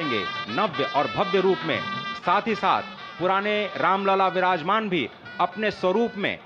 रहेंगे नव्य और भव्य रूप में। साथ ही साथ पुराने रामलला विराजमान भी अपने स्वरूप में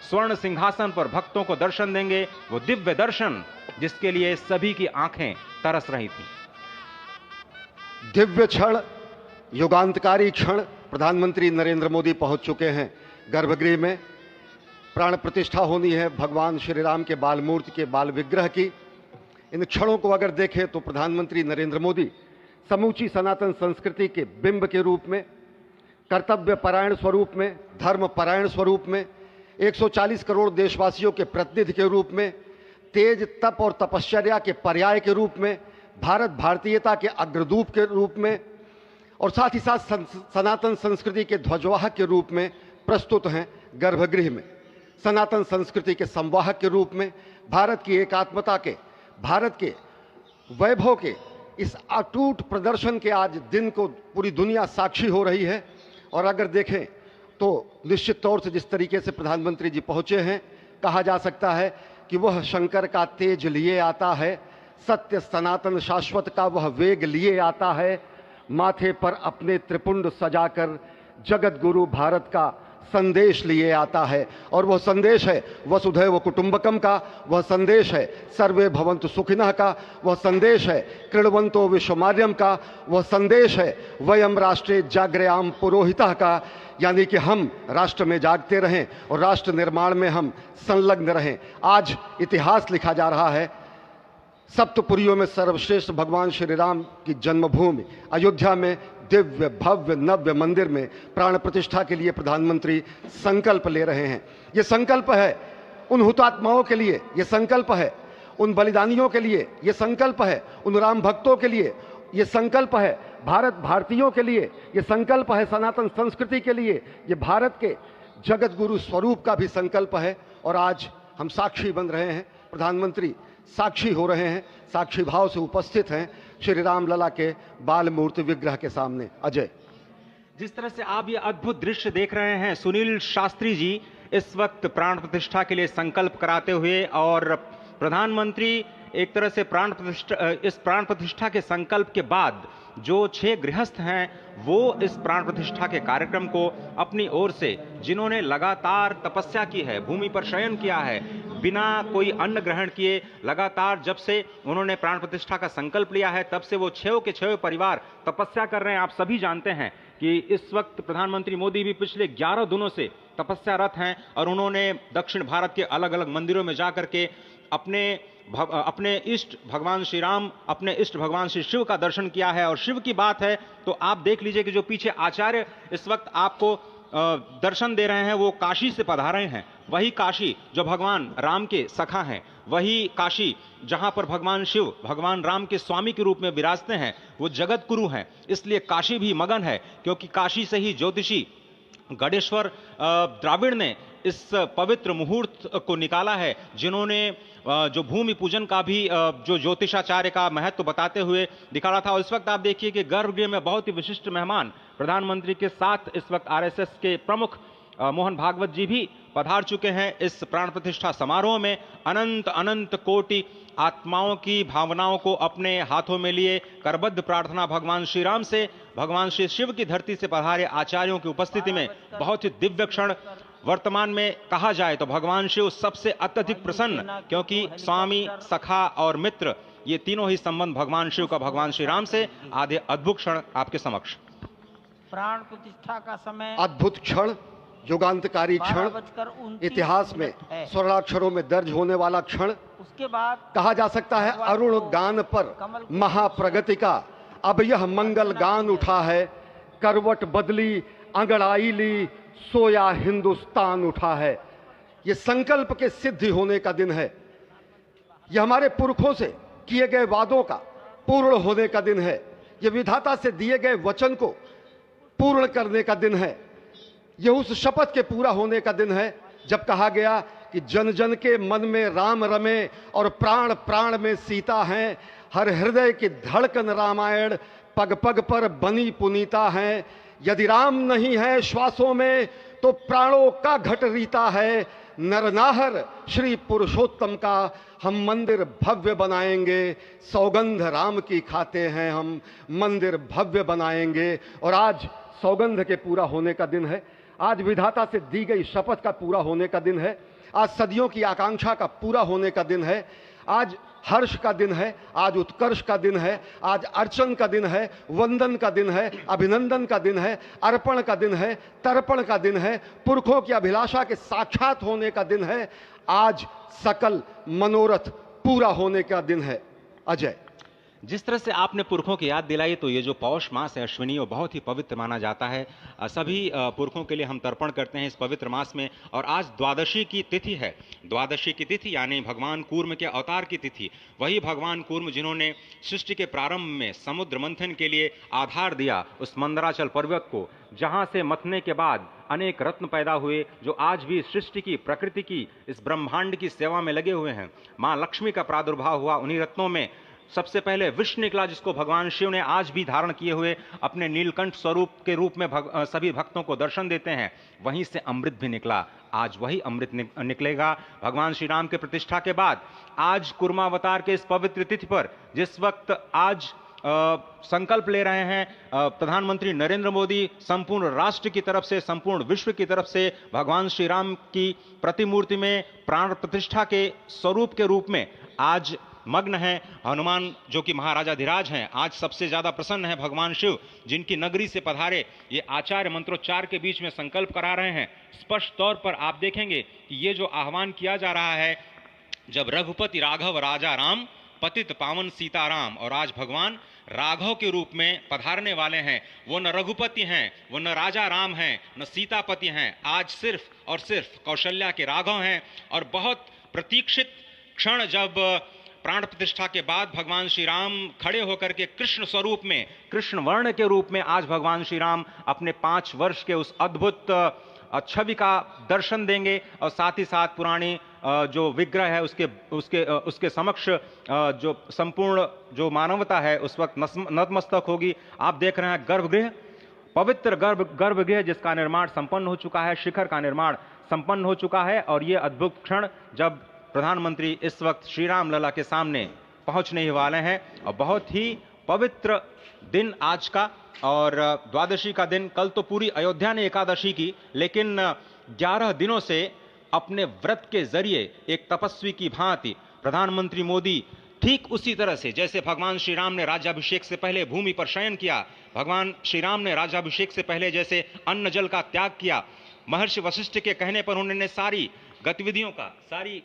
स्वर्ण सिंहासन पर भक्तों को दर्शन देंगे, वो दिव्य दर्शन जिसके लिए सभी की आंखें तरस रही थी। दिव्य क्षण, युगांतकारी क्षण, प्रधानमंत्री नरेंद्र मोदी पहुंच चुके हैं गर्भगृह में। प्राण प्रतिष्ठा होनी है भगवान श्री राम के बाल मूर्ति के बाल विग्रह की। इन क्षणों को अगर देखें तो प्रधानमंत्री नरेंद्र मोदी समूची सनातन संस्कृति के बिंब के रूप में, कर्तव्य परायण स्वरूप में, धर्म परायण स्वरूप में, 140 करोड़ देशवासियों के प्रतिनिधि के रूप में, तेज तप और तपश्चर्या के पर्याय के रूप में, भारत भारतीयता के अग्रदूत के रूप में और साथ ही साथ सनातन संस्कृति के ध्वजवाहक के रूप में प्रस्तुत हैं गर्भगृह में। सनातन संस्कृति के संवाहक के रूप में, भारत की एकात्मता के, भारत के वैभव के इस अटूट प्रदर्शन के आज दिन को पूरी दुनिया साक्षी हो रही है। और अगर देखें तो निश्चित तौर से जिस तरीके से प्रधानमंत्री जी पहुंचे हैं, कहा जा सकता है कि वह शंकर का तेज लिए आता है, सत्य सनातन शाश्वत का वह वेग लिए आता है, माथे पर अपने त्रिपुंड सजाकर जगत गुरु भारत का संदेश लिए आता है। और वह संदेश है वसुधैव कुटुंबकम का, वह संदेश है सर्वे भवन्तु सुखिनः का, वह संदेश है कृण्वन्तो विश्वमार्यम का, वह संदेश है वयम राष्ट्रे जाग्रयाम पुरोहितः का, यानी कि हम राष्ट्र में जागते रहें और राष्ट्र निर्माण में हम संलग्न रहें। आज इतिहास लिखा जा रहा है। सप्तपुरियों में सर्वश्रेष्ठ भगवान श्री राम की जन्मभूमि अयोध्या में दिव्य भव्य नव्य मंदिर में प्राण प्रतिष्ठा के लिए प्रधानमंत्री संकल्प ले रहे हैं। ये संकल्प है उन हुतात्माओं के लिए, ये संकल्प है उन बलिदानियों के लिए, ये संकल्प है उन राम भक्तों के लिए, ये संकल्प है भारत भारतीयों के लिए, ये संकल्प है सनातन संस्कृति के लिए, ये भारत के जगत गुरु स्वरूप का भी संकल्प है। और आज हम साक्षी बन रहे हैं, प्रधानमंत्री साक्षी हो रहे हैं, साक्षी भाव से उपस्थित हैं श्री राम लला के बाल मूर्ति विग्रह के सामने। अजय, जिस तरह से आप ये अद्भुत दृश्य देख रहे हैं, सुनील शास्त्री जी इस वक्त प्राण प्रतिष्ठा के लिए संकल्प कराते हुए, और प्रधानमंत्री एक तरह से इस प्राण प्रतिष्ठा के संकल्प के बाद जो 6 गृहस्थ हैं वो इस प्राण प्रतिष्ठा के कार्यक्रम को अपनी ओर से, जिन्होंने लगातार तपस्या की है, भूमि पर शयन किया है, बिना कोई अन्न ग्रहण किए, लगातार जब से उन्होंने प्राण प्रतिष्ठा का संकल्प लिया है तब से वो 6 के 6 परिवार तपस्या कर रहे हैं। आप सभी जानते हैं कि इस वक्त प्रधानमंत्री मोदी भी पिछले 11 दिनों से तपस्यारत हैं और उन्होंने दक्षिण भारत के अलग अलग मंदिरों में जाकर के अपने इष्ट भगवान श्री राम, अपने इष्ट भगवान श्री शिव का दर्शन किया है। और शिव की बात है तो आप देख लीजिए कि जो पीछे आचार्य इस वक्त आपको दर्शन दे रहे हैं वो काशी से पधारे हैं। वही काशी जो भगवान राम के सखा हैं, वही काशी जहां पर भगवान शिव भगवान राम के स्वामी के रूप में विराजते हैं, वो जगत गुरु हैं। इसलिए काशी भी मगन है, क्योंकि काशी से ही ज्योतिषी गणेश्वर द्राविड़ ने इस पवित्र मुहूर्त को निकाला है, जिन्होंने जो भूमि पूजन का भी जो ज्योतिषाचार्य का महत्व बताते हुए दिखा रहा था। और इस वक्त आप देखिए कि गर्भगृह में बहुत ही विशिष्ट मेहमान प्रधानमंत्री के साथ इस वक्त आरएसएस के प्रमुख मोहन भागवत जी भी पधार चुके हैं। इस प्राण प्रतिष्ठा समारोह में अनंत अनंत कोटि आत्माओं की भावनाओं को अपने हाथों में लिए करबद्ध प्रार्थना भगवान श्री राम से, भगवान श्री शिव की धरती से पधारे आचार्यों की उपस्थिति में बहुत ही दिव्य क्षण। वर्तमान में कहा जाए तो भगवान शिव सबसे अत्यधिक प्रसन्न, क्योंकि स्वामी, सखा और मित्र ये तीनों ही संबंध भगवान शिव का भगवान श्री राम से। आधे अद्भुत क्षण आपके समक्ष। प्राण प्रतिष्ठा का समय, अद्भुत क्षण, युगांतकारी क्षण, इतिहास में स्वर्णाक्षरों में दर्ज होने वाला क्षण। उसके बाद कहा जा सकता है अरुण गान पर महाप्रगति का अब यह मंगल गान उठा है, करवट बदली अंगड़ाई ली सोया हिंदुस्तान उठा है। यह संकल्प के सिद्धि होने का दिन है, यह हमारे पुरखों से किए गए वादों का पूर्ण होने का दिन है, यह विधाता से दिए गए वचन को पूर्ण करने का दिन है, यह उस शपथ के पूरा होने का दिन है जब कहा गया कि जन जन के मन में राम रमे और प्राण प्राण में सीता हैं, हर हृदय की धड़कन रामायण पग पग पर बनी पुनीता है। यदि राम नहीं है श्वासों में तो प्राणों का घट रीता है, नरनाहर श्री पुरुषोत्तम का हम मंदिर भव्य बनाएंगे, सौगंध राम की खाते हैं हम मंदिर भव्य बनाएंगे। और आज सौगंध के पूरा होने का दिन है, आज विधाता से दी गई शपथ का पूरा होने का दिन है, आज सदियों की आकांक्षा का पूरा होने का दिन है, आज हर्ष का दिन है, आज उत्कर्ष का दिन है, आज अर्चन का दिन है, वंदन का दिन है, अभिनंदन का दिन है, अर्पण का दिन है, तर्पण का दिन है, पुरखों की अभिलाषा के साक्षात होने का दिन है, आज सकल मनोरथ पूरा होने का दिन है। अजय, जिस तरह से आपने पुरखों की याद दिलाई, तो ये जो पौष मास है अश्विनी, वो बहुत ही पवित्र माना जाता है। सभी पुरखों के लिए हम तर्पण करते हैं इस पवित्र मास में। और आज द्वादशी की तिथि है। द्वादशी की तिथि यानी भगवान कूर्म के अवतार की तिथि। वही भगवान कूर्म जिन्होंने सृष्टि के प्रारंभ में समुद्र मंथन के लिए आधार दिया उस मंदराचल पर्वत को, जहां से मथने के बाद अनेक रत्न पैदा हुए, जो आज भी सृष्टि की, प्रकृति की, इस ब्रह्मांड की सेवा में लगे हुए हैं। मां लक्ष्मी का प्रादुर्भाव हुआ उन्हीं रत्नों में। सबसे पहले विष निकला, जिसको भगवान शिव ने आज भी धारण किए हुए अपने नीलकंठ स्वरूप के रूप में सभी भक्तों को दर्शन देते हैं। वहीं से अमृत भी निकला, आज वही अमृत निकलेगा भगवान श्री राम के प्रतिष्ठा के बाद। आज कुर्मावतार के इस पवित्र तिथि पर, जिस वक्त आज संकल्प ले रहे हैं प्रधानमंत्री नरेंद्र मोदी, संपूर्ण राष्ट्र की तरफ से, संपूर्ण विश्व की तरफ से भगवान श्री राम की प्रतिमूर्ति में प्राण प्रतिष्ठा के स्वरूप के रूप में आज मग्न है। हनुमान जो कि महाराजाधिराज हैं, आज सबसे ज्यादा प्रसन्न है भगवान शिव, जिनकी नगरी से पधारे ये आचार्य मंत्रोच्चार के बीच में संकल्प करा रहे हैं। स्पष्ट तौर पर आप देखेंगे कि ये जो आह्वान किया जा रहा है, जब रघुपति राघव राजा राम, पतित पावन सीताराम, और आज भगवान राघव के रूप में पधारने वाले हैं। वो न रघुपति हैं, वो न राजा राम हैं, न सीतापति हैं, आज सिर्फ और सिर्फ कौशल्या के राघव हैं। और बहुत प्रतीक्षित क्षण, जब प्राण प्रतिष्ठा के बाद भगवान श्री राम खड़े होकर के कृष्ण स्वरूप में, कृष्ण वर्ण के रूप में आज भगवान श्री राम अपने 5 वर्ष के उस अद्भुत छवि का दर्शन देंगे। और साथ ही साथ पुरानी जो विग्रह है उसके समक्ष जो संपूर्ण जो मानवता है उस वक्त नतमस्तक होगी। आप देख रहे हैं गर्भगृह, पवित्र गर्भगृह जिसका निर्माण संपन्न हो चुका है, शिखर का निर्माण संपन्न हो चुका है। और ये अद्भुत क्षण जब प्रधानमंत्री इस वक्त श्री राम लला के सामने पहुंचने ही वाले हैं। और बहुत ही पवित्र दिन आज का, और द्वादशी का दिन। कल तो पूरी अयोध्या ने एकादशी की, लेकिन 11 दिनों से अपने व्रत के जरिए एक तपस्वी की भांति प्रधानमंत्री मोदी ठीक उसी तरह से, जैसे भगवान श्री राम ने राज्याभिषेक से पहले भूमि पर शयन किया, भगवान श्री राम ने राज्याभिषेक से पहले जैसे अन्न जल का त्याग किया, महर्षि वशिष्ठ के कहने पर उन्होंने सारी गतिविधियों का, सारी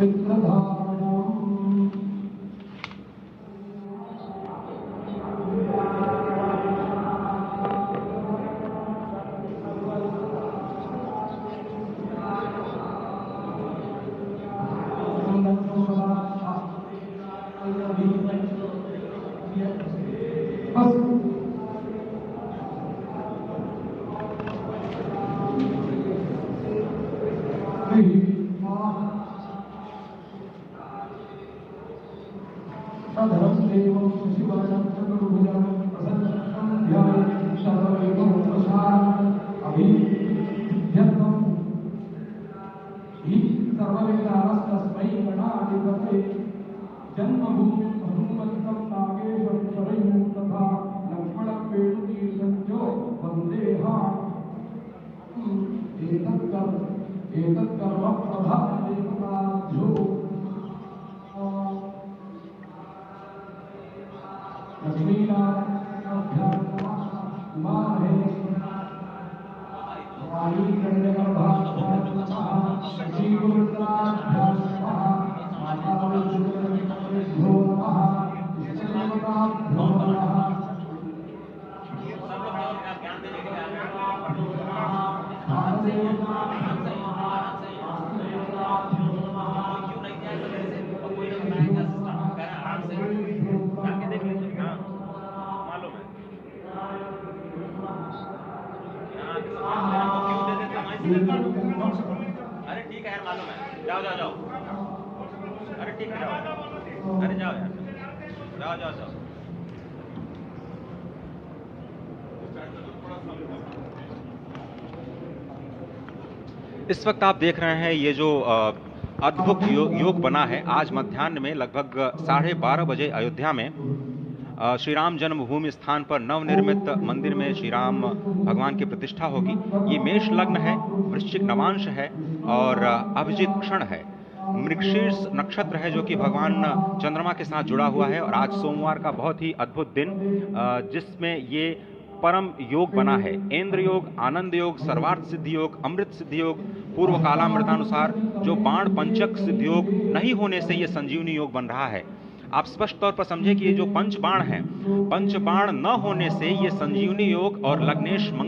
लक्ष्मी अरे ठीक है यार, मालूम है। जाओ जाओ जाओ। अरे ठीक है, जाओ। अरे जाओ यार, जाओ जाओ जाओ। इस वक्त आप देख रहे हैं ये जो अद्भुत योग बना है। आज मध्याह्न में लगभग 12:30 बजे अयोध्या में श्री राम जन्मभूमि स्थान पर नवनिर्मित मंदिर में श्री राम भगवान की प्रतिष्ठा होगी। ये मेष लग्न है, वृश्चिक नवांश है और अभिजीत क्षण है। मृगशीर्ष नक्षत्र है जो कि भगवान चंद्रमा के साथ जुड़ा हुआ है। और आज सोमवार का बहुत ही अद्भुत दिन, जिसमें ये परम योग बना है। इंद्र योग, आनंद योग, सर्वार्थ सिद्धि योग, अमृत सिद्धि योग, पूर्व कालामृतानुसार जो बाण पंचक सिद्धि योग नहीं होने से ये संजीवनी योग बन रहा है। आप स्पष्ट तौर पर समझे कि ये जो पंच बाण है, पंच बाण न होने से ये संजीवनी योग और लग्नेश मंगल